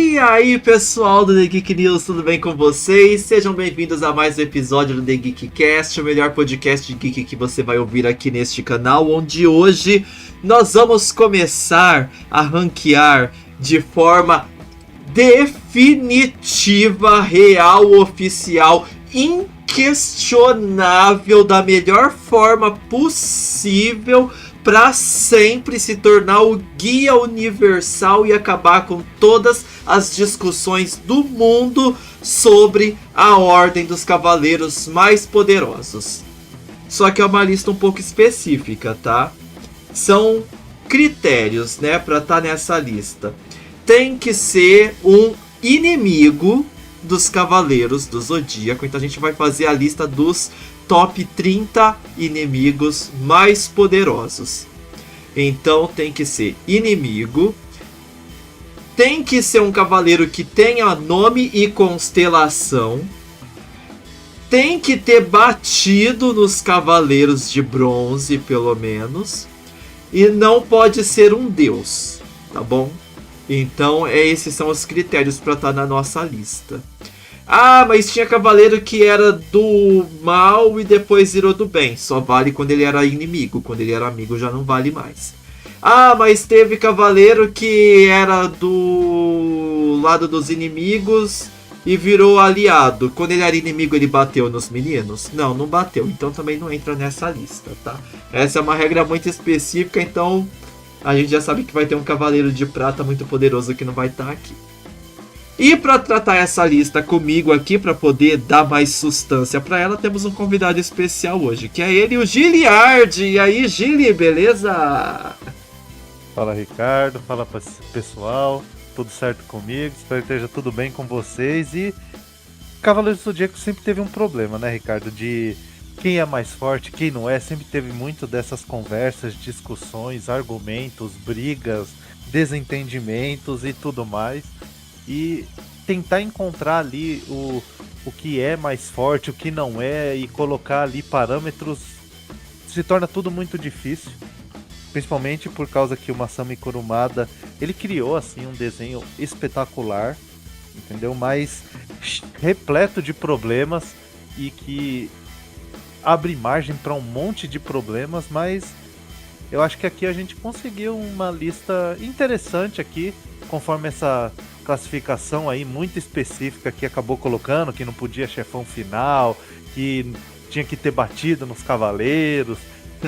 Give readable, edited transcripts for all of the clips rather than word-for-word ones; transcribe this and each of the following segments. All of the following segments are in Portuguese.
E aí, pessoal do The Geek News, tudo bem com vocês? Sejam bem-vindos a mais um episódio do The Geekcast, o melhor podcast de geek que você vai ouvir aqui neste canal, onde hoje nós vamos começar a ranquear de forma definitiva, real, oficial, inquestionável, da melhor forma possível, para sempre se tornar o guia universal e acabar com todas as discussões do mundo sobre a Ordem dos Cavaleiros mais Poderosos. Só que é uma lista um pouco específica, tá? São critérios, né, para estar nessa lista. Tem que ser um inimigo dos Cavaleiros do Zodíaco. Então a gente vai fazer a lista dos top 30 inimigos mais poderosos. Então tem que ser inimigo. Tem que ser um cavaleiro que tenha nome e constelação. Tem que ter batido nos Cavaleiros de Bronze, pelo menos. E não pode ser um deus, tá bom? Então esses são os critérios para estar na nossa lista. Ah, mas tinha cavaleiro que era do mal e depois virou do bem. Só vale quando ele era inimigo. Quando ele era amigo já não vale mais. Ah, mas teve cavaleiro que era do lado dos inimigos e virou aliado. Quando ele era inimigo ele bateu nos meninos? Não, não bateu. Então também não entra nessa lista, tá? Essa é uma regra muito específica, então a gente já sabe que vai ter um cavaleiro de prata muito poderoso que não vai estar aqui. E para tratar essa lista comigo aqui, para poder dar mais sustância para ela, temos um convidado especial hoje, que é ele, o Giliard. E aí, Gili, beleza? Fala, Ricardo. Fala, pessoal. Tudo certo comigo? Espero que esteja tudo bem com vocês. E Cavaleiros do Zodíaco sempre teve um problema, né, Ricardo? De quem é mais forte, quem não é. Sempre teve muito dessas conversas, discussões, argumentos, brigas, desentendimentos e tudo mais. E tentar encontrar ali o que é mais forte, o que não é, e colocar ali parâmetros se torna tudo muito difícil. Principalmente por causa que o Masami Kurumada, ele criou assim um desenho espetacular, entendeu? Mas repleto de problemas e que abre margem para um monte de problemas, mas eu acho que aqui a gente conseguiu uma lista interessante aqui, conforme essa classificação aí muito específica que acabou colocando, que não podia chefão final, que tinha que ter batido nos cavaleiros,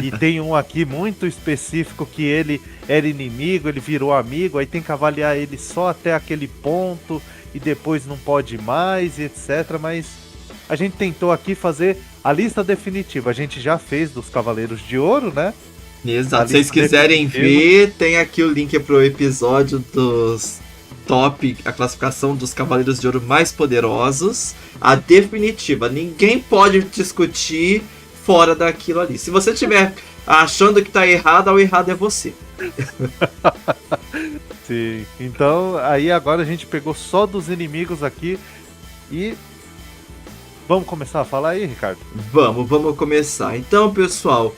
e tem um aqui muito específico que ele era inimigo, ele virou amigo, aí tem que avaliar ele só até aquele ponto, e depois não pode mais, e etc, mas a gente tentou aqui fazer a lista definitiva, a gente já fez dos Cavaleiros de Ouro, né? Exato, se vocês quiserem ver, tem aqui o link pro episódio dos top, a classificação dos Cavaleiros de Ouro mais poderosos, a definitiva. Ninguém pode discutir fora daquilo ali. Se você estiver achando que tá errado, o errado é você. Sim, então aí agora a gente pegou só dos inimigos aqui e vamos começar a falar aí, Ricardo? Vamos começar. Então, pessoal,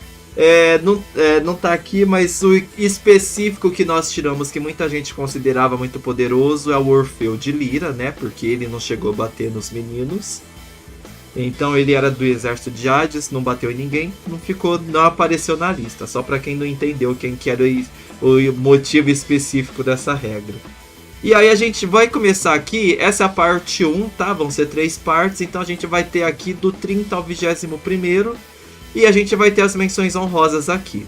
não tá aqui, mas o específico que nós tiramos, que muita gente considerava muito poderoso, é o Orfeu de Lira, né? Porque ele não chegou a bater nos meninos. Então ele era do exército de Hades, não bateu em ninguém, não apareceu na lista. Só para quem não entendeu quem que era o motivo específico dessa regra. E aí a gente vai começar aqui, essa é a parte 1, tá? Vão ser 3 partes, então a gente vai ter aqui do 30 ao 21º. E a gente vai ter as menções honrosas aqui.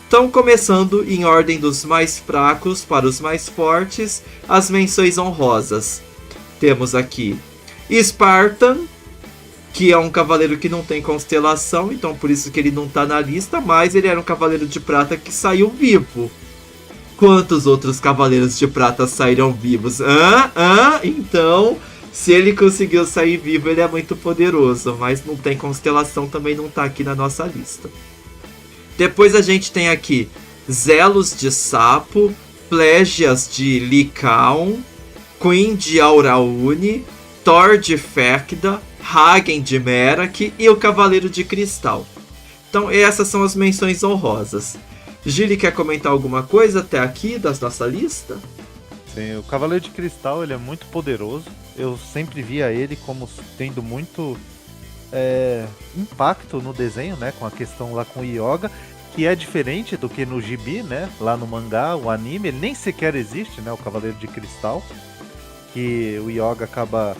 Então, começando em ordem dos mais fracos para os mais fortes, as menções honrosas. Temos aqui Spartan, que é um cavaleiro que não tem constelação, então por isso que ele não está na lista, mas ele era um cavaleiro de prata que saiu vivo. Quantos outros cavaleiros de prata saíram vivos? Então, se ele conseguiu sair vivo, ele é muito poderoso, mas não tem constelação, também não está aqui na nossa lista. Depois a gente tem aqui Zelos de Sapo, Plégias de Lycaon, Queen de Auraune, Thor de Fecda, Hagen de Merak e o Cavaleiro de Cristal. Então essas são as menções honrosas. Gili, quer comentar alguma coisa até aqui da nossa lista? Sim, o Cavaleiro de Cristal ele é muito poderoso. Eu sempre via ele como tendo muito impacto no desenho, né? Com a questão lá com o Yoga, que é diferente do que no gibi, né? Lá no mangá, o anime, ele nem sequer existe, né? O Cavaleiro de Cristal, que o Yoga acaba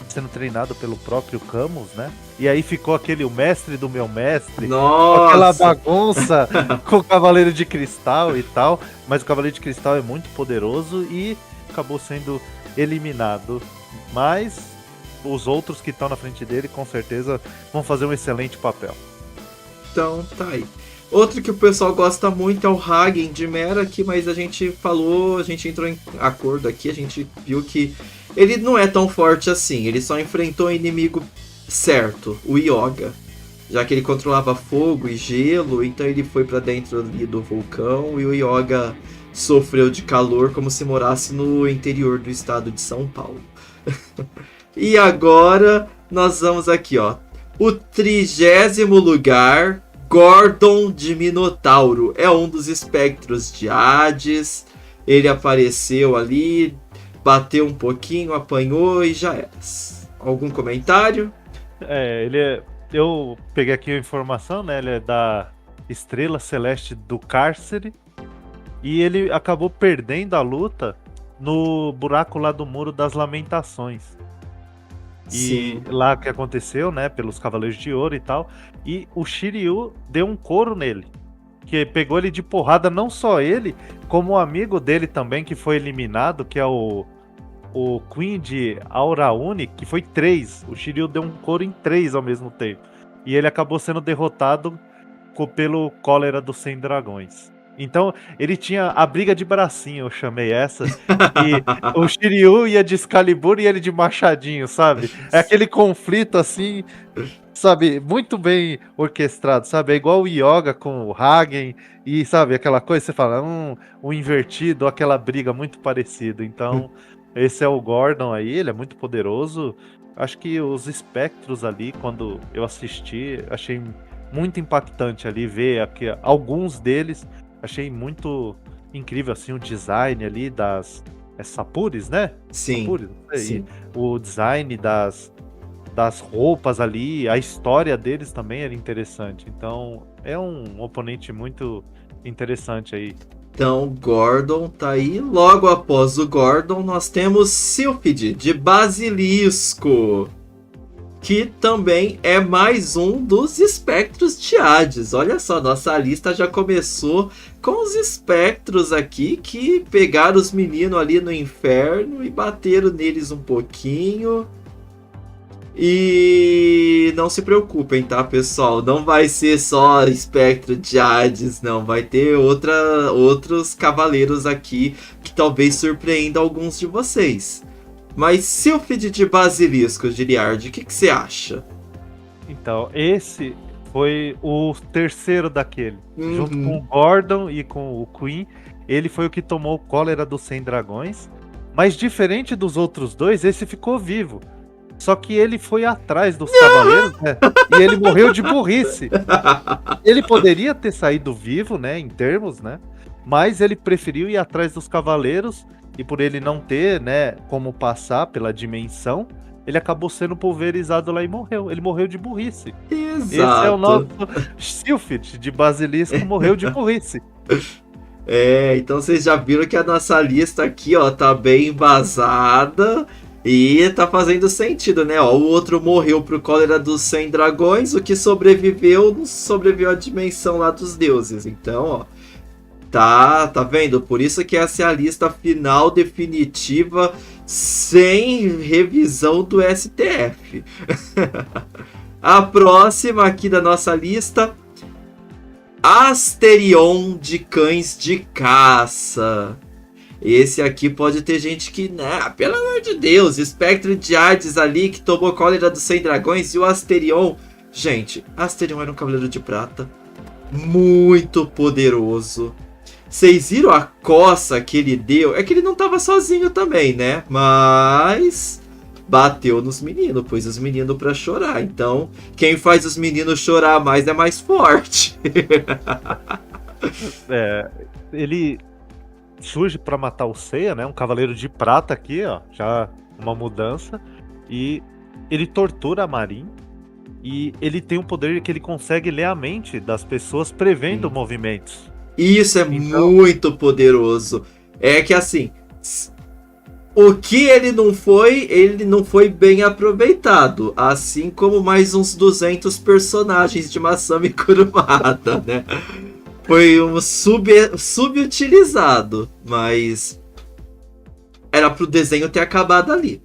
sendo treinado pelo próprio Camus, né? E aí ficou aquele o mestre do meu mestre, aquela Nossa! bagunça com o Cavaleiro de Cristal e tal. Mas o Cavaleiro de Cristal é muito poderoso e acabou sendo eliminado. Mas os outros que estão na frente dele, com certeza, vão fazer um excelente papel. Então, tá aí. Outro que o pessoal gosta muito é o Hagen de Mera aqui, mas a gente falou, a gente entrou em acordo aqui, a gente viu que ele não é tão forte assim, ele só enfrentou o inimigo certo, o Yoga. Já que ele controlava fogo e gelo, então ele foi pra dentro ali do vulcão e o Yoga sofreu de calor como se morasse no interior do estado de São Paulo. E agora nós vamos aqui, ó. O 30º lugar, Gordon de Minotauro. É um dos espectros de Hades. Ele apareceu ali, bateu um pouquinho, apanhou e já era. Algum comentário? Eu peguei aqui a informação, né? Ele é da Estrela Celeste do Cárcere. E ele acabou perdendo a luta no buraco lá do Muro das Lamentações. Sim. E lá que aconteceu, né? Pelos Cavaleiros de Ouro e tal. E o Shiryu deu um couro nele. Que pegou ele de porrada, não só ele, como o amigo dele também, que foi eliminado, que é o Queen de Aurauni, que foi 3. O Shiryu deu um couro em 3 ao mesmo tempo. E ele acabou sendo derrotado pelo Cólera dos 100 Dragões. Então, ele tinha a briga de bracinho, eu chamei essa. E o Shiryu ia de Excalibur e ele de machadinho, sabe? É aquele conflito assim, sabe? Muito bem orquestrado, sabe? É igual o Yoga com o Hagen e, sabe? Aquela coisa, você fala, um invertido, aquela briga muito parecida. Então, esse é o Gordon aí, ele é muito poderoso. Acho que os espectros ali, quando eu assisti, achei muito impactante ali ver aqui, alguns deles. Achei muito incrível assim o design ali das Sapuris, né? Sim. Sapuris, não sei. Sim. O design das roupas ali, a história deles também era interessante. Então é um oponente muito interessante aí. Então, Gordon tá aí. Logo após o Gordon, nós temos Sylphid de Basilisco, que também é mais um dos espectros de Hades. Olha só, nossa lista já começou com os espectros aqui que pegaram os meninos ali no inferno e bateram neles um pouquinho. E não se preocupem, tá, pessoal? Não vai ser só espectro de Hades, não. Vai ter outros cavaleiros aqui que talvez surpreenda alguns de vocês. Mas Sylphid de Basilisco, Giliard, o que você acha? Então, esse foi o terceiro daquele. Junto com o Gordon e com o Queen, ele foi o que tomou o Cólera dos 100 Dragões. Mas diferente dos outros dois, esse ficou vivo. Só que ele foi atrás dos cavaleiros, né? E ele morreu de burrice. Ele poderia ter saído vivo, né? Em termos, né? Mas ele preferiu ir atrás dos cavaleiros. E por ele não ter, né, como passar pela dimensão, ele acabou sendo pulverizado lá e morreu. Ele morreu de burrice. Exato. Esse é o nosso Sylphid de Basilisco, morreu de burrice. Então vocês já viram que a nossa lista aqui, ó, tá bem embasada e tá fazendo sentido, né? Ó, o outro morreu pro Cólera dos 100 Dragões, o que sobreviveu à dimensão lá dos deuses. Então, ó, tá vendo? Por isso que essa é a lista final definitiva, sem revisão do STF. A próxima aqui da nossa lista, Asterion de Cães de Caça. Esse aqui pode ter gente que, né, pelo amor de Deus, espectro de Hades ali que tomou Cólera dos 100 Dragões e o Asterion. Gente, Asterion era um cavaleiro de prata muito poderoso. Vocês viram a coça que ele deu? É que ele não tava sozinho também, né? Mas bateu nos meninos, pôs os meninos pra chorar. Então, quem faz os meninos chorar mais é mais forte. Ele surge pra matar o Seiya, né? Um cavaleiro de prata aqui, ó, já uma mudança. E ele tortura a Marin. E ele tem um poder que ele consegue ler a mente das pessoas prevendo movimentos. Isso é Então, muito poderoso. É que assim, o que ele não foi bem aproveitado. Assim como mais uns 200 personagens de Masami Kurumada, né? Foi um subutilizado, mas era pro desenho ter acabado ali.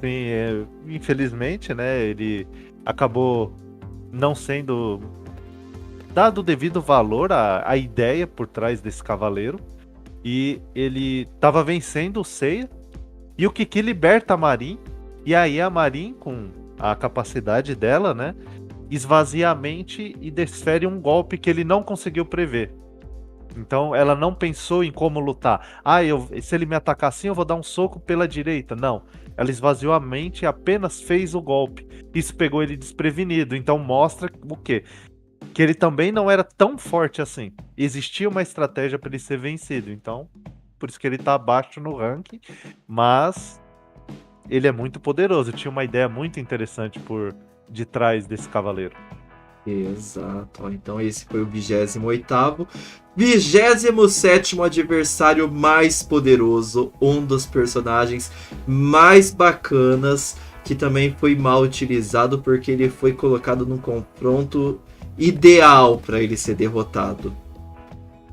sim, infelizmente, né? Ele acabou não sendo dado o devido valor à ideia por trás desse cavaleiro. E ele tava vencendo o Seiya. E o Kiki liberta a Marin. E aí a Marin, com a capacidade dela, né? Esvazia a mente e desfere um golpe que ele não conseguiu prever. Então ela não pensou em como lutar. Se ele me atacar assim, eu vou dar um soco pela direita. Não. Ela esvaziou a mente e apenas fez o golpe. Isso pegou ele desprevenido. Então mostra o quê? Que ele também não era tão forte assim. Existia uma estratégia para ele ser vencido. Então, por isso que ele tá abaixo no ranking. Mas ele é muito poderoso. Tinha uma ideia muito interessante por detrás desse cavaleiro. Exato. Então esse foi o 28º. 27º adversário mais poderoso. Um dos personagens mais bacanas. Que também foi mal utilizado porque ele foi colocado num confronto ideal para ele ser derrotado.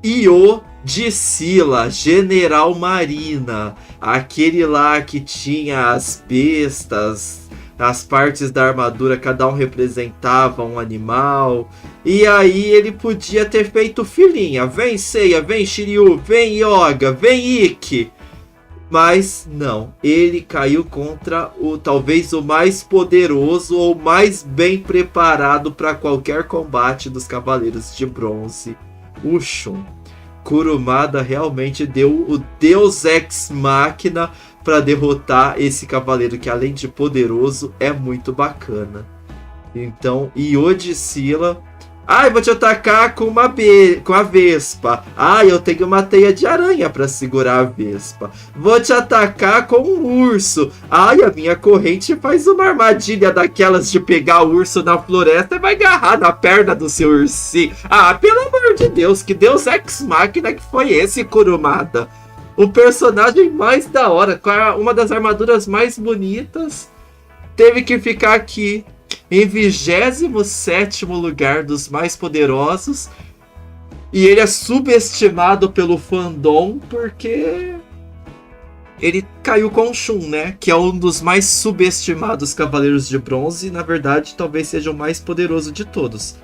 Io de Sila, General Marina, aquele lá que tinha as bestas, as partes da armadura, cada um representava um animal, e aí ele podia ter feito filinha, vem Seiya, vem Shiryu, vem Yoga, vem Ikki. Mas não, ele caiu contra talvez o mais poderoso ou mais bem preparado para qualquer combate dos Cavaleiros de Bronze, o Shun. Kurumada realmente deu o Deus Ex Machina para derrotar esse cavaleiro que, além de poderoso, é muito bacana. Então, Io de Sila. Eu vou te atacar com a Vespa. Eu tenho uma teia de aranha para segurar a Vespa. Vou te atacar com um urso. A minha corrente faz uma armadilha daquelas de pegar o urso na floresta e vai agarrar na perna do seu ursinho. Pelo amor de Deus, que Deus Ex Machina que foi esse, Kurumada? O personagem mais da hora, com uma das armaduras mais bonitas, teve que ficar aqui em 27º lugar dos mais poderosos. E ele é subestimado pelo fandom porque ele caiu com o Shun, né? Que é um dos mais subestimados Cavaleiros de Bronze. E na verdade talvez seja o mais poderoso de todos.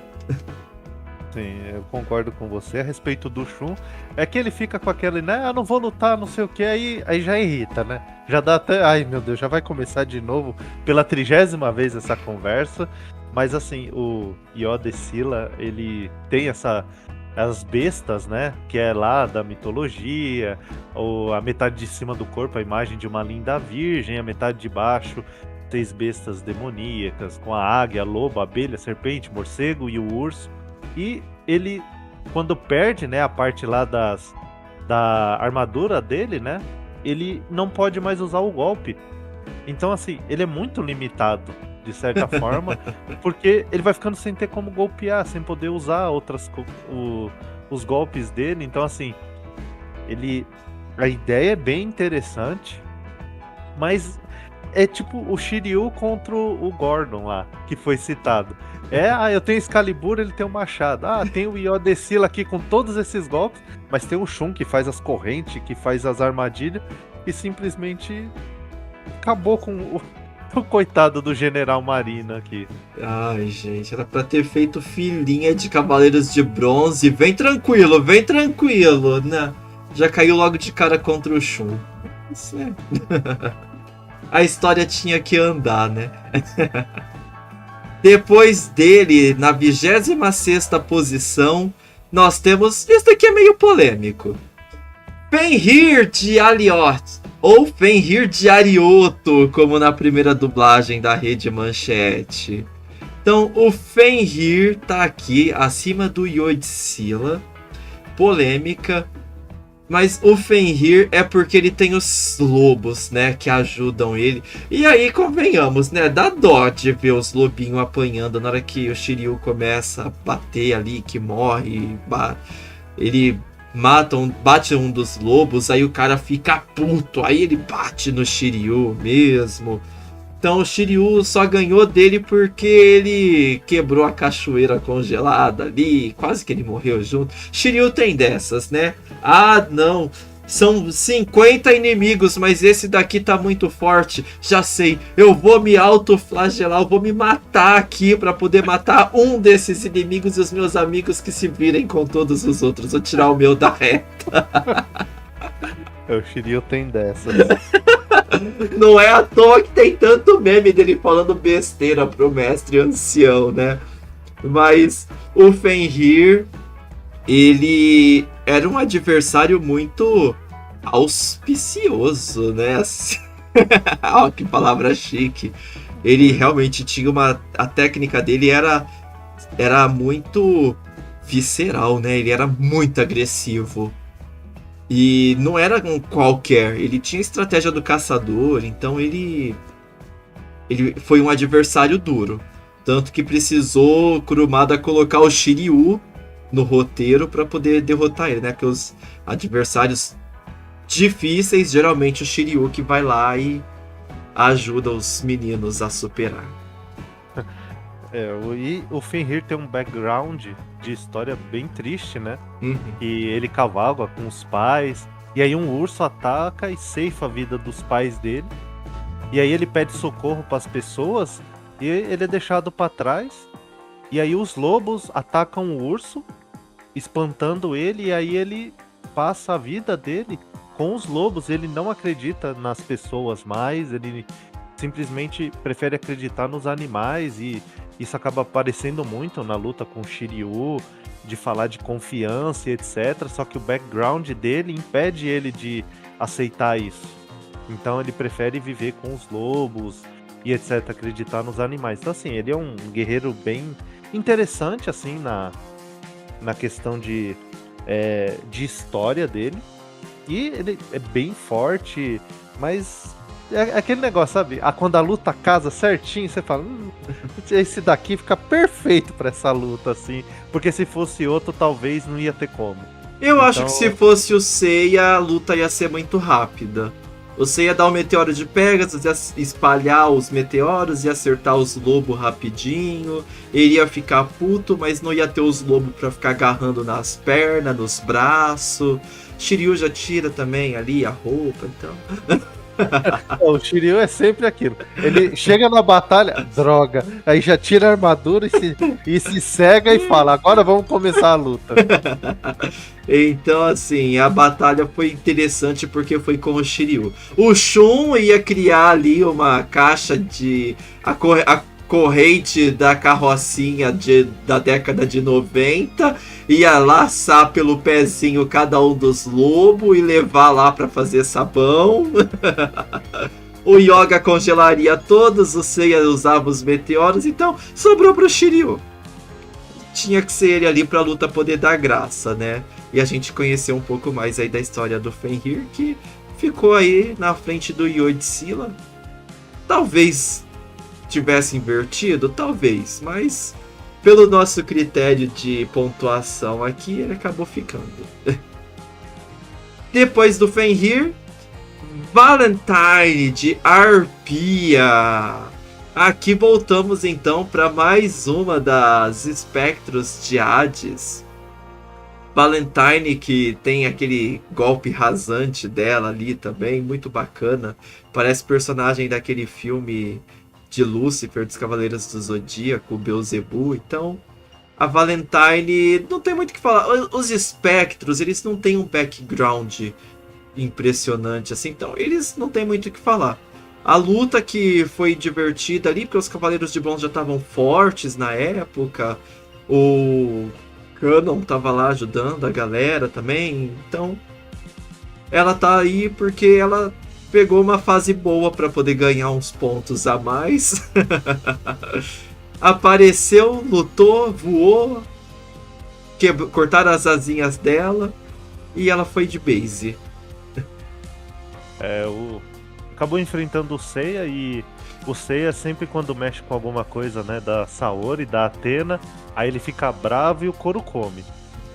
Sim, eu concordo com você a respeito do Shun. É que ele fica com aquele, né? Não vou lutar, não sei o que, aí já irrita, né? Já dá até. Ai meu Deus, já vai começar de novo pela 30ª vez essa conversa. Mas assim, o Io de Sila, ele tem as bestas, né? Que é lá da mitologia, ou a metade de cima do corpo, a imagem de uma linda virgem, a metade de baixo, 6 bestas demoníacas, com a águia, a lobo, a abelha, a serpente, morcego e o urso. E ele, quando perde, né, a parte lá da armadura dele, né, ele não pode mais usar o golpe. Então, assim, ele é muito limitado, de certa forma, porque ele vai ficando sem ter como golpear, sem poder usar os golpes dele. Então, assim, a ideia é bem interessante, mas é tipo o Shiryu contra o Gordon lá, que foi citado. Eu tenho Excalibur, ele tem o machado. Tem o Io de Sila aqui com todos esses golpes, mas tem o Shun que faz as correntes, que faz as armadilhas, e simplesmente acabou com o coitado do General Marina aqui. Ai, gente, era pra ter feito filinha de Cavaleiros de Bronze. Vem tranquilo, né? Já caiu logo de cara contra o Shun. Isso é. A história tinha que andar, né? Depois dele, na 26ª posição, nós temos... Isso daqui é meio polêmico. Fenrir de Aliot, ou Fenrir de Arioto, como na primeira dublagem da Rede Manchete. Então, o Fenrir tá aqui, acima do Io de Sila. Polêmica. Mas o Fenrir é porque ele tem os lobos, né, que ajudam ele. E aí, convenhamos, né, dá dó de ver os lobinhos apanhando na hora que o Shiryu começa a bater ali, que morre. Ele bate um dos lobos, aí o cara fica puto, aí ele bate no Shiryu mesmo. Então o Shiryu só ganhou dele porque ele quebrou a cachoeira congelada ali, quase que ele morreu junto. Shiryu tem dessas, né? Ah, não, são 50 inimigos, mas esse daqui tá muito forte. Já sei, eu vou me autoflagelar, eu vou me matar aqui pra poder matar um desses inimigos e os meus amigos que se virem com todos os outros. Vou tirar o meu da reta. O Shiryu tem dessas. Não é à toa que tem tanto meme dele falando besteira pro mestre ancião, né? Mas o Fenrir, ele era um adversário muito auspicioso, né? Oh, que palavra chique. Ele realmente tinha a técnica dele era muito visceral, né? Ele era muito agressivo. E não era um qualquer, ele tinha estratégia do caçador, então ele foi um adversário duro. Tanto que precisou Kurumada colocar o Shiryu no roteiro para poder derrotar ele, né? Porque os adversários difíceis, geralmente o Shiryu que vai lá e ajuda os meninos a superar. E o Fenrir tem um background de história bem triste, né? Uhum. E ele cavalga com os pais, e aí um urso ataca e ceifa a vida dos pais dele. E aí ele pede socorro para as pessoas e ele é deixado para trás. E aí os lobos atacam o urso, espantando ele, e aí ele passa a vida dele com os lobos. Ele não acredita nas pessoas mais, ele simplesmente prefere acreditar nos animais, e isso acaba aparecendo muito na luta com o Shiryu, de falar de confiança e etc. Só que o background dele impede ele de aceitar isso. Então ele prefere viver com os lobos e etc, acreditar nos animais. Então assim, ele é um guerreiro bem interessante assim na questão de história dele. E ele é bem forte, mas é aquele negócio, sabe? Quando a luta casa certinho, você fala, esse daqui fica perfeito pra essa luta, assim. Porque se fosse outro, talvez não ia ter como. Eu acho que se fosse o Seiya, a luta ia ser muito rápida. Você ia dar o meteoro de Pegasus, ia espalhar os meteoros, ia acertar os lobos rapidinho. Ele ia ficar puto, mas não ia ter os lobos pra ficar agarrando nas pernas, nos braços. Shiryu já tira também ali a roupa, então... O Shiryu é sempre aquilo. Ele chega na batalha, droga, aí já tira a armadura e se cega e fala, agora vamos começar a luta. Então, assim, a batalha foi interessante porque foi com o Shiryu. O Shun ia criar ali uma caixa de... A corrente da carrocinha da década de 90, ia laçar pelo pezinho cada um dos lobos e levar lá para fazer sabão. O Yoga congelaria todos, o Seiya usava os meteoros, então sobrou pro Shiryu. Tinha que ser ele ali pra luta poder dar graça, né? E a gente conheceu um pouco mais aí da história do Fenrir, que ficou aí na frente do Yortzilla. Talvez tivesse invertido, talvez, mas pelo nosso critério de pontuação aqui, ele acabou ficando. Depois do Fenrir, Valentine de Arpia. Aqui voltamos então para mais uma das espectros de Hades. Valentine, que tem aquele golpe rasante dela ali também, muito bacana. Parece personagem daquele filme de Lúcifer, dos Cavaleiros do Zodíaco, Beelzebub. Então, a Valentine não tem muito o que falar. Os espectros, eles não têm um background impressionante assim, então eles não têm muito o que falar. A luta que foi divertida ali, porque os Cavaleiros de Bronze já estavam fortes na época, o Canon tava lá ajudando a galera também, então ela tá aí porque ela pegou uma fase boa para poder ganhar uns pontos a mais. Apareceu, lutou, voou, cortaram as asinhas dela e ela foi de base. Acabou enfrentando o Seiya, e o Seiya sempre quando mexe com alguma coisa, né, da Saori, da Athena, aí ele fica bravo e o couro come.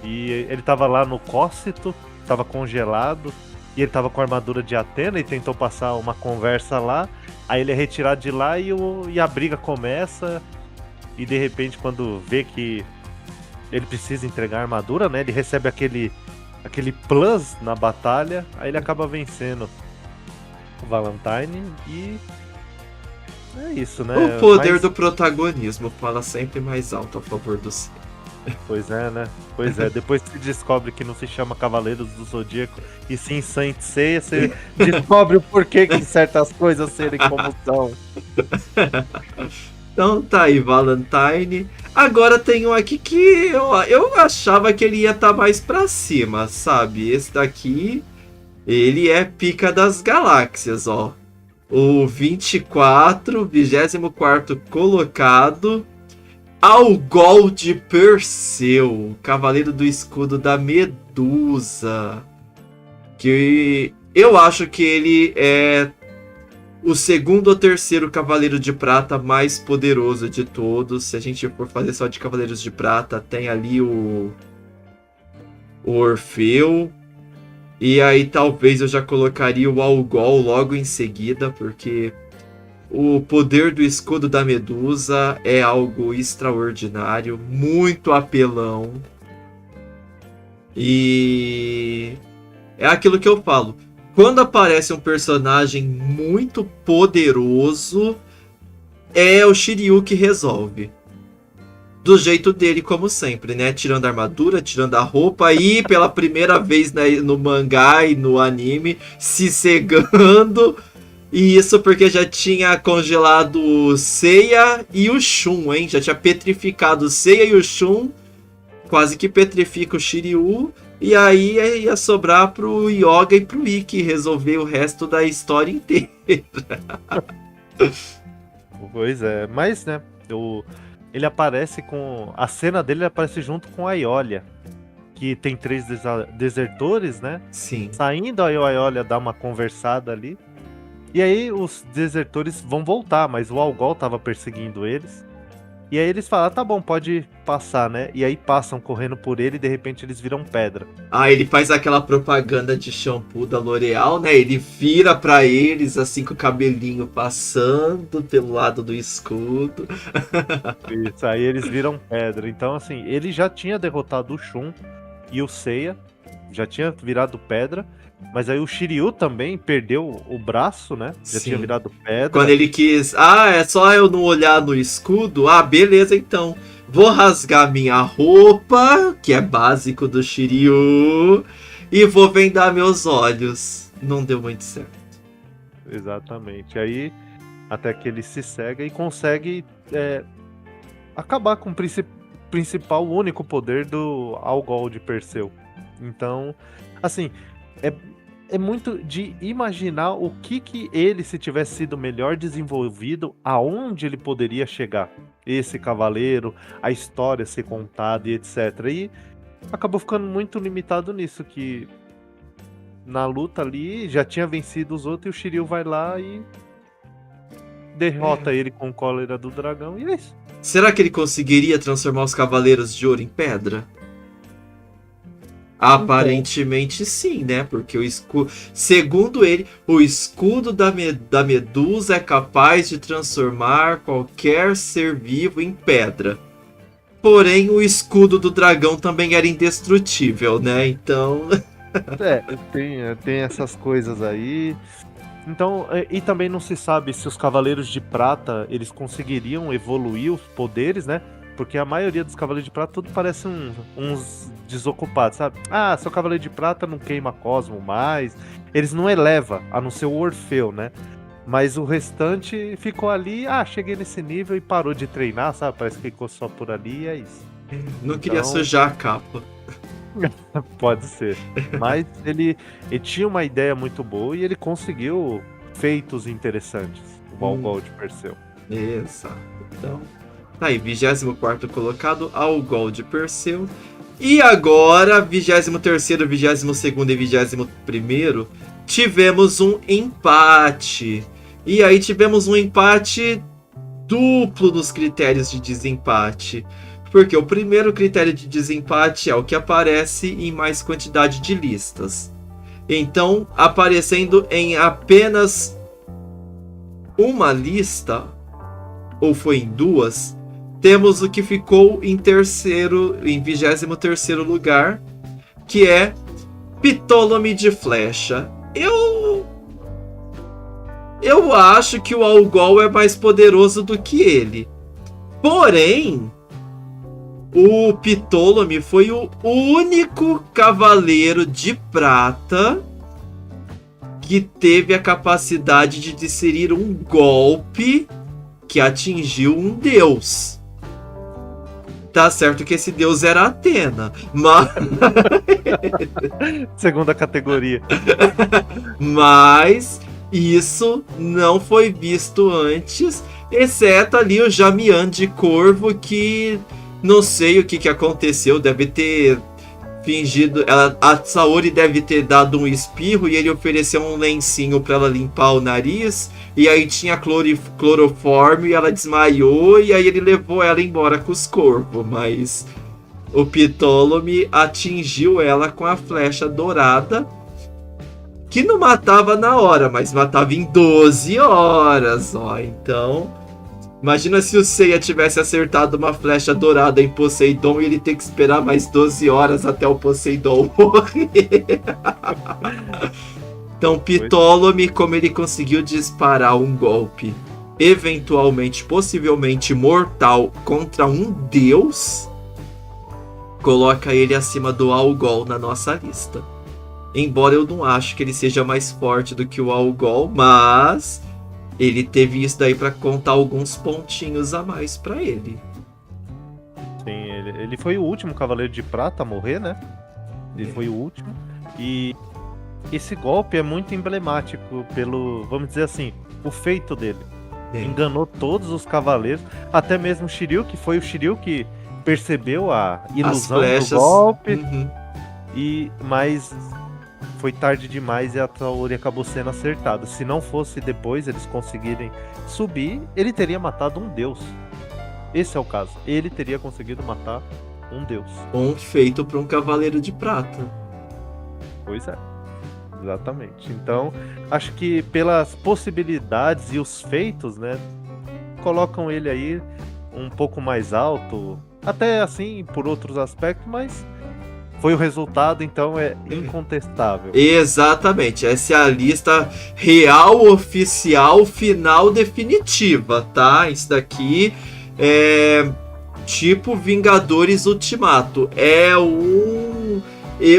E ele tava lá no Cócito, tava congelado, e ele tava com a armadura de Athena e tentou passar uma conversa lá, aí ele é retirado de lá e a briga começa, e de repente quando vê que ele precisa entregar a armadura, né, ele recebe aquele plus na batalha, aí ele acaba vencendo o Valentine e é isso, né? O poder do protagonismo fala sempre mais alto a favor do Seiya. Pois é, né? Pois é, depois que se descobre que não se chama Cavaleiros do Zodíaco e sim Saint Seiya, você descobre o porquê de certas coisas serem como são. Então tá aí, Valentine. Agora tem um aqui que eu achava que ele ia estar mais pra cima, sabe? Esse daqui, ele é pica das galáxias, ó. O 24º colocado, Algol de Perseu, Cavaleiro do Escudo da Medusa. Que eu acho que ele é o segundo ou terceiro Cavaleiro de Prata mais poderoso de todos. Se a gente for fazer só de Cavaleiros de Prata, tem ali o Orfeu. E aí talvez eu já colocaria o Algol logo em seguida, porque o poder do escudo da Medusa é algo extraordinário, muito apelão. E é aquilo que eu falo. Quando aparece um personagem muito poderoso, é o Shiryu que resolve. Do jeito dele, como sempre, né? Tirando a armadura, tirando a roupa e pela primeira vez, né, no mangá e no anime, se cegando. E isso porque já tinha congelado o Seiya e o Shun, hein? Já tinha petrificado o Seiya e o Shun. Quase que petrifica o Shiryu. E aí ia sobrar pro Yoga e pro Ikki resolver o resto da história inteira. Pois é, mas, né, ele aparece com... A cena dele aparece junto com a Aiolia, que tem 3 desertores, né? Sim. Saindo, aí a Aiolia dá uma conversada ali. E aí os desertores vão voltar, mas o Algol tava perseguindo eles. E aí eles falam, tá bom, pode passar, né? E aí passam correndo por ele e de repente eles viram pedra. Ah, ele faz aquela propaganda de shampoo da L'Oreal, né? Ele vira pra eles, assim, com o cabelinho passando pelo lado do escudo. Isso, aí eles viram pedra. Então, assim, ele já tinha derrotado o Shun e o Seiya, já tinha virado pedra. Mas aí o Shiryu também perdeu o braço, né? Já Sim. tinha virado pedra. Quando ele quis... Ah, é só eu não olhar no escudo? Ah, beleza, então. Vou rasgar minha roupa, que é básico do Shiryu, e vou vendar meus olhos. Não deu muito certo. Exatamente. Aí, até que ele se cega e consegue acabar com o principal, o único poder do Algol de Perseu. Então, assim... É muito de imaginar o que ele, se tivesse sido melhor desenvolvido, aonde ele poderia chegar. Esse cavaleiro, a história ser contada e etc. E acabou ficando muito limitado nisso, que na luta ali já tinha vencido os outros e o Shiryu vai lá e derrota ele com cólera do dragão e é isso. Será que ele conseguiria transformar os Cavaleiros de Ouro em pedra? Aparentemente sim, né? Porque o escudo, segundo ele, o escudo da Medusa é capaz de transformar qualquer ser vivo em pedra. Porém, o escudo do dragão também era indestrutível, né? Então... tem essas coisas aí. Então, e também não se sabe se os Cavaleiros de Prata, eles conseguiriam evoluir os poderes, né? Porque a maioria dos Cavaleiros de Prata, tudo parece uns desocupados, sabe? Ah, seu Cavaleiro de Prata não queima Cosmo mais. Eles não elevam, a não ser o Orfeu, né? Mas o restante ficou ali, cheguei nesse nível e parou de treinar, sabe? Parece que ficou só por ali e é isso. Não queria sujar a capa. Pode ser. Mas ele tinha uma ideia muito boa e ele conseguiu feitos interessantes. O Algol de Perseu. Exato. Então... Tá aí, 24º colocado, Algol de Perseu. E agora, 23º, 22º e 21º, tivemos um empate. E aí tivemos um empate duplo nos critérios de desempate. Porque o primeiro critério de desempate é o que aparece em mais quantidade de listas. Então, aparecendo em apenas uma lista, ou foi em duas, temos o que ficou em 23º lugar, que é Ptolemy de Flecha. Eu acho que o Algol é mais poderoso do que ele. Porém, o Ptolemy foi o único cavaleiro de prata que teve a capacidade de desferir um golpe que atingiu um deus. Tá certo que esse deus era Atena, mas... Segunda categoria. Mas isso não foi visto antes, exceto ali o Jamian de Corvo, que não sei o que aconteceu, deve ter fingido... A Saori deve ter dado um espirro e ele ofereceu um lencinho pra ela limpar o nariz, e aí tinha cloroforme e ela desmaiou, e aí ele levou ela embora com os corvos, mas o Ptolemy atingiu ela com a flecha dourada, que não matava na hora, mas matava em 12 horas, ó. Então, imagina se o Seiya tivesse acertado uma flecha dourada em Poseidon e ele ter que esperar mais 12 horas até o Poseidon morrer. Então, Ptolemy, como ele conseguiu disparar um golpe eventualmente, possivelmente mortal contra um deus, coloca ele acima do Algol na nossa lista. Embora eu não acho que ele seja mais forte do que o Algol, mas ele teve isso daí pra contar alguns pontinhos a mais pra ele. Sim, ele foi o último Cavaleiro de Prata a morrer, né? Ele foi o último. E esse golpe é muito emblemático pelo, vamos dizer assim, o feito dele. Enganou todos os cavaleiros, até mesmo o Shiryu, que foi o Shiryu que percebeu a ilusão do golpe. Mas foi tarde demais e a Saori acabou sendo acertada. Se não fosse depois eles conseguirem subir, ele teria matado um deus. Esse é o caso. Ele teria conseguido matar um deus. Um feito para um cavaleiro de prata. Pois é. Exatamente. Então, acho que pelas possibilidades e os feitos, né, colocam ele aí um pouco mais alto, até assim por outros aspectos, mas foi o resultado, então é incontestável. Exatamente, essa é a lista real, oficial, final, definitiva, tá? Isso daqui é tipo Vingadores Ultimato, é um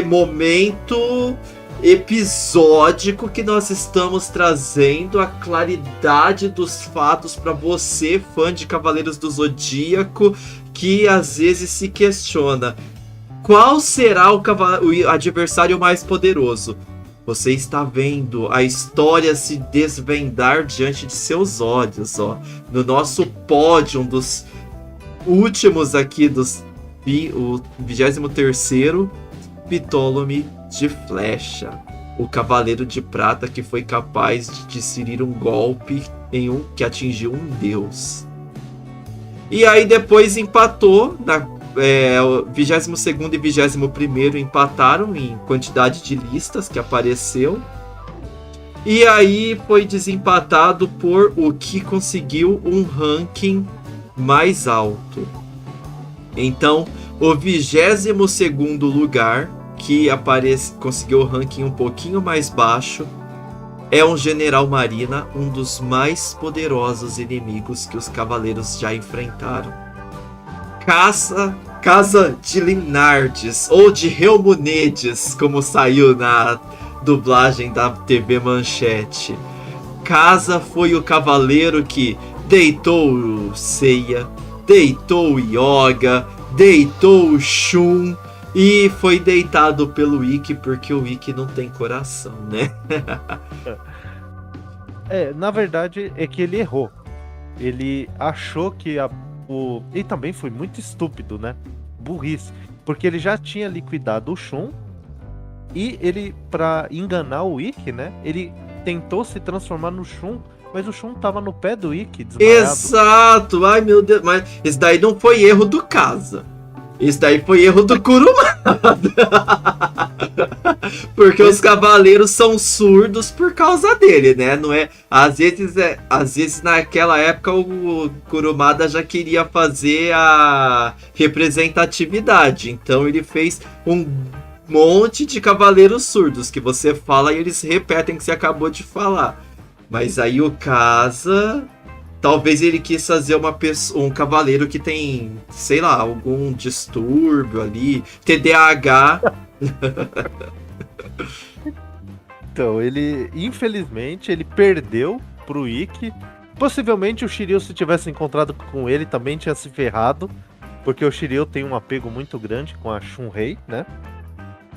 momento episódico que nós estamos trazendo a claridade dos fatos para você, fã de Cavaleiros do Zodíaco, que às vezes se questiona: qual será o adversário mais poderoso? Você está vendo a história se desvendar diante de seus olhos, ó. No nosso pódio dos últimos aqui, o 23º, Ptolemy de Flecha, o cavaleiro de prata que foi capaz de desferir um golpe que atingiu um deus. E aí depois empatou, o 22º e 21º empataram em quantidade de listas que apareceu. E aí foi desempatado por o que conseguiu um ranking mais alto. Então, o 22º lugar, que conseguiu o ranking um pouquinho mais baixo, é um General Marina, um dos mais poderosos inimigos que os cavaleiros já enfrentaram. Casa de Linardes, ou de Helmunides, como saiu na dublagem da TV Manchete. Casa foi o cavaleiro que deitou o Seiya, deitou o Yoga, deitou o Shun, e foi deitado pelo Ikki, porque o Ikki não tem coração, né? Na verdade é que ele errou. Ele achou que e também foi muito estúpido, né? Burrice. porque ele já tinha liquidado o Shun e ele, pra enganar o Ikki, né, ele tentou se transformar no Shun, mas o Shun tava no pé do Ikki, desmaiado. Exato! Ai, meu Deus. Mas isso daí não foi erro do Casa. Isso daí foi erro do Kurumada. Porque os cavaleiros são surdos por causa dele, né? Não é? Às vezes naquela época o Kurumada já queria fazer a representatividade. Então ele fez um monte de cavaleiros surdos que você fala e eles repetem o que você acabou de falar. Mas aí o Casa, talvez ele quis fazer um cavaleiro que tem, sei lá, algum distúrbio ali, TDAH. Então, ele, infelizmente, ele perdeu pro Ikki. Possivelmente o Shiryu, se tivesse encontrado com ele, também tinha se ferrado, porque o Shiryu tem um apego muito grande com a Shunrei, né?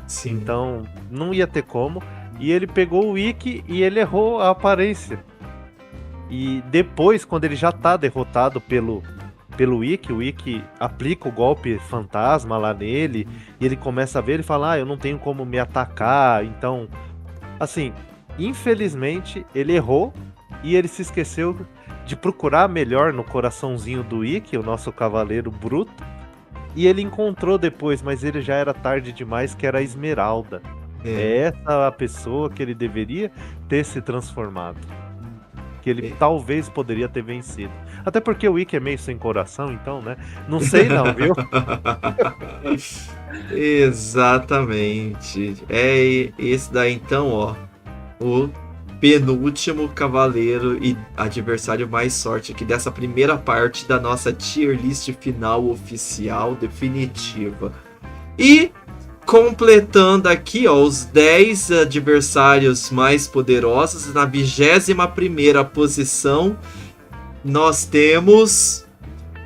Sim. Então, não ia ter como. E ele pegou o Ikki e ele errou a aparência. E depois, quando ele já tá derrotado pelo Ikki, o Ikki aplica o golpe fantasma lá nele, e ele começa a ver e fala, eu não tenho como me atacar, então, assim, infelizmente, ele errou, e ele se esqueceu de procurar melhor no coraçãozinho do Ikki, o nosso cavaleiro bruto, e ele encontrou depois, mas ele já era tarde demais, que era a Esmeralda. É essa a pessoa que ele deveria ter se transformado. Que ele talvez poderia ter vencido. Até porque o Ikki é meio sem coração, então, né? Não sei não, viu? Exatamente. É esse daí então, ó. O penúltimo cavaleiro e adversário mais sorte aqui dessa primeira parte da nossa tier list final oficial definitiva. E completando aqui, ó, os 10 adversários mais poderosos, na 21ª posição nós temos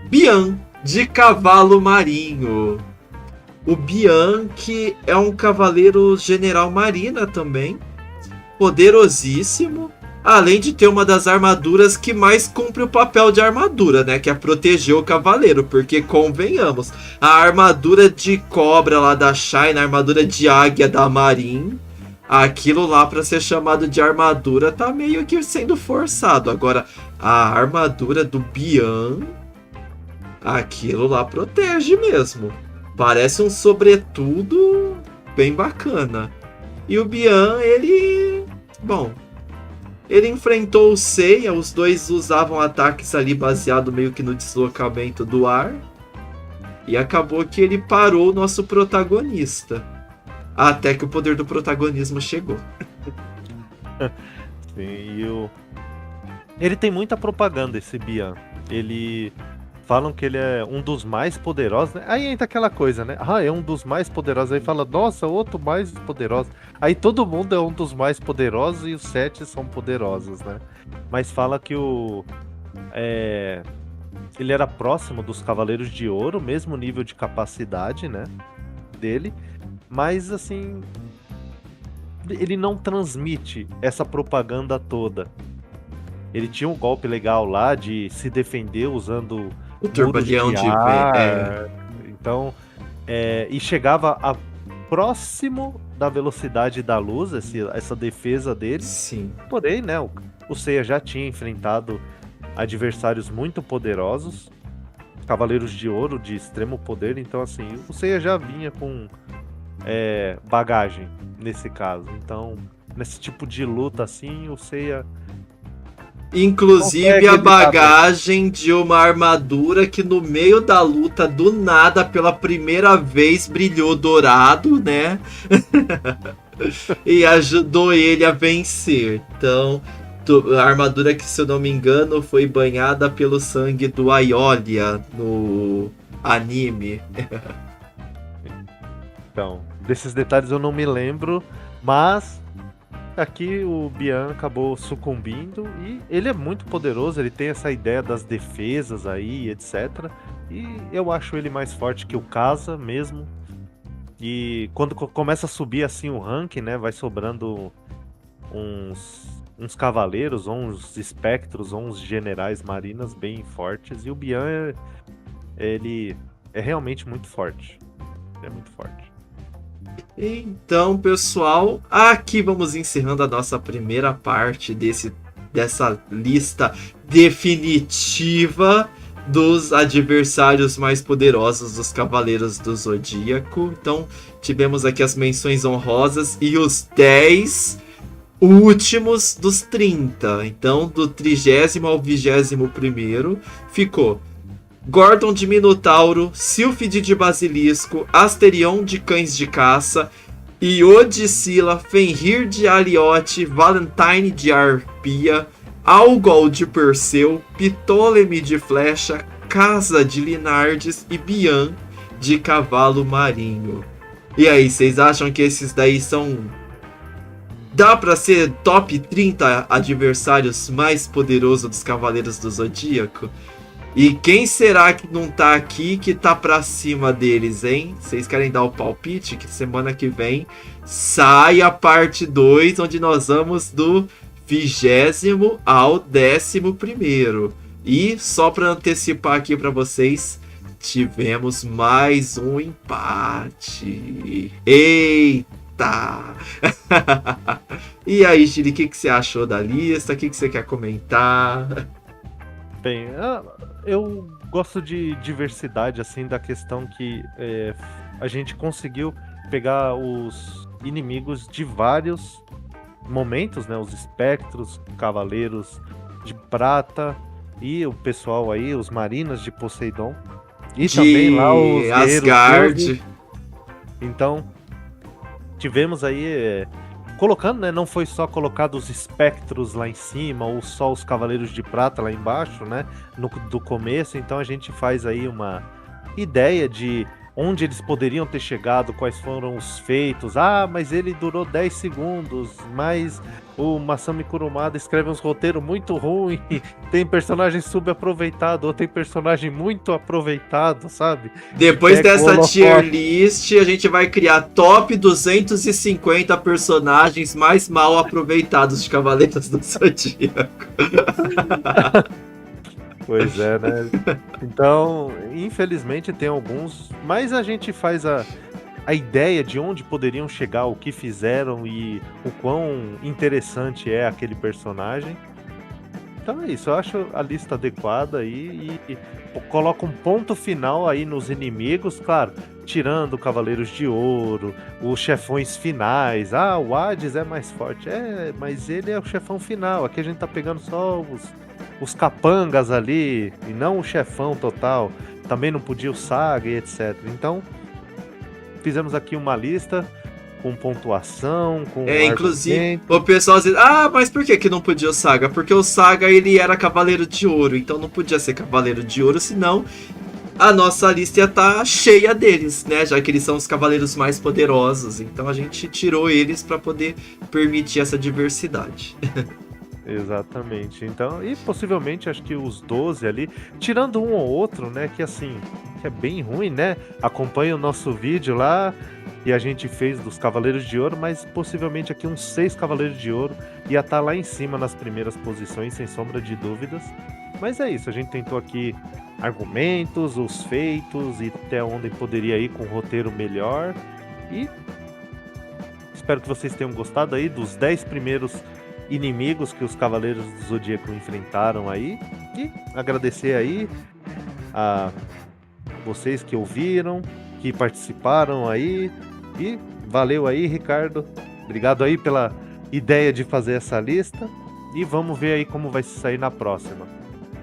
Bian, de Cavalo Marinho. O Bian, que é um cavaleiro general marina também, poderosíssimo, além de ter uma das armaduras que mais cumpre o papel de armadura, né? Que é proteger o cavaleiro, porque convenhamos, a armadura de cobra lá da Shine, a armadura de águia da Marin, aquilo lá pra ser chamado de armadura tá meio que sendo forçado. Agora, a armadura do Bian, aquilo lá protege mesmo. Parece um sobretudo bem bacana. E o Bian, ele enfrentou o Seiya, os dois usavam ataques ali baseado meio que no deslocamento do ar. E acabou que ele parou o nosso protagonista. Até que o poder do protagonismo chegou. Sim, ele tem muita propaganda, esse Bian. Ele... Falam que ele é um dos mais poderosos, né? Aí entra aquela coisa, né? É um dos mais poderosos. Aí fala, nossa, outro mais poderoso. Aí todo mundo é um dos mais poderosos e os 7 são poderosos, né? Mas fala que ele era próximo dos Cavaleiros de Ouro, mesmo nível de capacidade, né? Dele. Mas, assim... Ele não transmite essa propaganda toda. Ele tinha um golpe legal lá de se defender usando... O turbilhão de ar, então, e chegava próximo da velocidade da luz, essa defesa dele. Sim. Porém, né, o Seiya já tinha enfrentado adversários muito poderosos, Cavaleiros de Ouro de extremo poder, então assim, o Seiya já vinha com bagagem nesse caso. Então, nesse tipo de luta assim, o Seiya... Inclusive a bagagem de uma armadura que no meio da luta, do nada, pela primeira vez brilhou dourado, né? E ajudou ele a vencer. Então, a armadura que, se eu não me engano, foi banhada pelo sangue do Aiolia no anime. Então, desses detalhes eu não me lembro, mas... Aqui o Bian acabou sucumbindo e ele é muito poderoso, ele tem essa ideia das defesas aí, etc. E eu acho ele mais forte que o Casa mesmo. E quando começa a subir assim o ranking, né, vai sobrando uns cavaleiros, ou uns espectros, ou uns generais marinas bem fortes. E o Bian, ele é realmente muito forte. é muito forte. Então, pessoal, aqui vamos encerrando a nossa primeira parte dessa lista definitiva dos adversários mais poderosos dos Cavaleiros do Zodíaco. Então, tivemos aqui as menções honrosas e os 10 últimos dos 30. Então, do 30º ao 21º, ficou Gordon de Minotauro, Sylphide de Basilisco, Asterion de Cães de Caça, Io de Scylla, Fenrir de Aliote, Valentine de Arpia, Algol de Perseu, Ptolemy de Flecha, Casa de Linardes e Bian de Cavalo Marinho. E aí, vocês acham que esses daí são... Dá pra ser top 30 adversários mais poderosos dos Cavaleiros do Zodíaco? E quem será que não tá aqui que tá pra cima deles, hein? Vocês querem dar o palpite? Que semana que vem sai a parte 2, onde nós vamos do 20º ao 11º. E só para antecipar aqui para vocês, tivemos mais um empate. Eita! E aí, Giri, o que você achou da lista? O que você quer comentar? Bem, eu gosto de diversidade, assim, da questão que a gente conseguiu pegar os inimigos de vários momentos, né? Os espectros, cavaleiros de prata e o pessoal aí, os marinas de Poseidon. E também lá os Asgard. Então, tivemos aí... colocando, né? Não foi só colocado os espectros lá em cima ou só os cavaleiros de prata lá embaixo, né? Do começo. Então a gente faz aí uma ideia de onde eles poderiam ter chegado, quais foram os feitos. Ah, mas ele durou 10 segundos, mas o Masami Kurumada escreve uns roteiros muito ruins, tem personagem subaproveitado, ou tem personagem muito aproveitado, sabe? Depois dessa tier list, a gente vai criar top 250 personagens mais mal aproveitados de Cavaleiros do Zodíaco. Pois é, né? Então, infelizmente tem alguns, mas a gente faz a ideia de onde poderiam chegar, o que fizeram e o quão interessante é aquele personagem. Então é isso, eu acho a lista adequada aí e coloca um ponto final aí nos inimigos, claro, tirando Cavaleiros de Ouro, os chefões finais. Ah, o Hades é mais forte. Mas ele é o chefão final, aqui a gente tá pegando só os capangas ali, e não o chefão total. Também não podia o Saga e etc. Então, fizemos aqui uma lista com pontuação, com inclusive, o pessoal diz, mas por que não podia o Saga? Porque o Saga, ele era Cavaleiro de Ouro, então não podia ser Cavaleiro de Ouro, senão a nossa lista ia estar cheia deles, né? Já que eles são os cavaleiros mais poderosos, então a gente tirou eles para poder permitir essa diversidade. Exatamente, então, e possivelmente acho que os 12 ali, tirando um ou outro, né, que assim, que é bem ruim, né, acompanha o nosso vídeo lá, e a gente fez dos Cavaleiros de Ouro, mas possivelmente aqui uns 6 Cavaleiros de Ouro ia estar lá em cima nas primeiras posições, sem sombra de dúvidas, mas é isso, a gente tentou aqui argumentos, os feitos, e até onde poderia ir com um roteiro melhor, e espero que vocês tenham gostado aí dos 10 primeiros inimigos que os Cavaleiros do Zodíaco enfrentaram aí, e agradecer aí a vocês que ouviram, que participaram aí, e valeu aí, Ricardo, obrigado aí pela ideia de fazer essa lista, e vamos ver aí como vai se sair na próxima.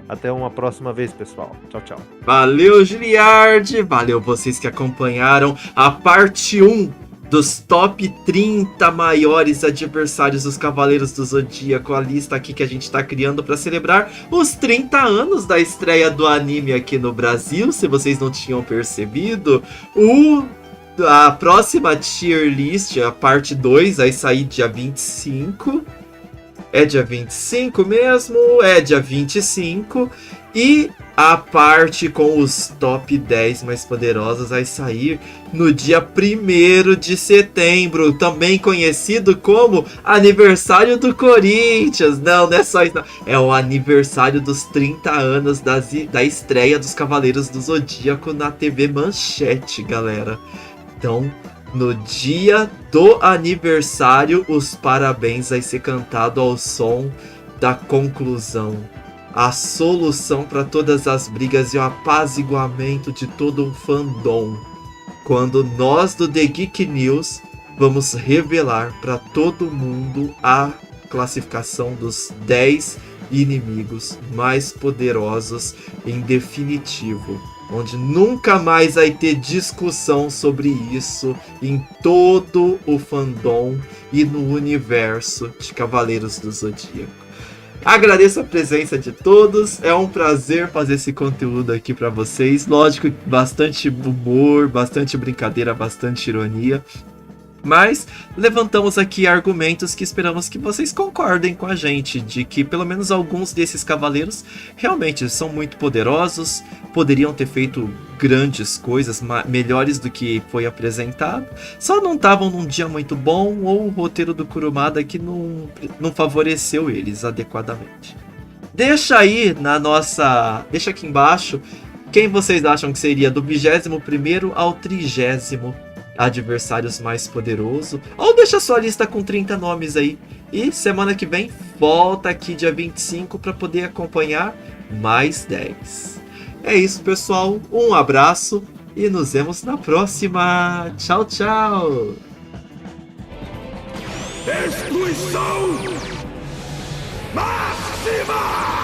Até uma próxima vez, pessoal. Tchau, tchau. Valeu, Giliard, valeu vocês que acompanharam a parte 1 dos top 30 maiores adversários dos Cavaleiros do Zodíaco, a lista aqui que a gente tá criando para celebrar os 30 anos da estreia do anime aqui no Brasil, se vocês não tinham percebido. A próxima tier list, a parte 2, vai sair dia 25. É dia 25 mesmo? É dia 25. E a parte com os top 10 mais poderosos vai sair no dia 1º de setembro, também conhecido como aniversário do Corinthians. Não é só isso, não. É o aniversário dos 30 anos da estreia dos Cavaleiros do Zodíaco na TV Manchete, galera. Então, no dia do aniversário, os parabéns vai ser cantado ao som da conclusão. A solução para todas as brigas e o apaziguamento de todo um fandom. Quando nós do The Geek News vamos revelar para todo mundo a classificação dos 10 inimigos mais poderosos em definitivo. Onde nunca mais vai ter discussão sobre isso em todo o fandom e no universo de Cavaleiros do Zodíaco. Agradeço a presença de todos, é um prazer fazer esse conteúdo aqui para vocês. Lógico, bastante humor, bastante brincadeira, bastante ironia. Mas levantamos aqui argumentos que esperamos que vocês concordem com a gente, de que pelo menos alguns desses cavaleiros realmente são muito poderosos, poderiam ter feito grandes coisas, melhores do que foi apresentado, só não estavam num dia muito bom ou o roteiro do Kurumada que não favoreceu eles adequadamente. Deixa aí deixa aqui embaixo quem vocês acham que seria do 21º ao 30º adversários mais poderoso, ou deixa sua lista com 30 nomes aí, e semana que vem volta aqui dia 25 para poder acompanhar mais 10. É isso, pessoal, um abraço e nos vemos na próxima. Tchau, tchau. Destruição máxima!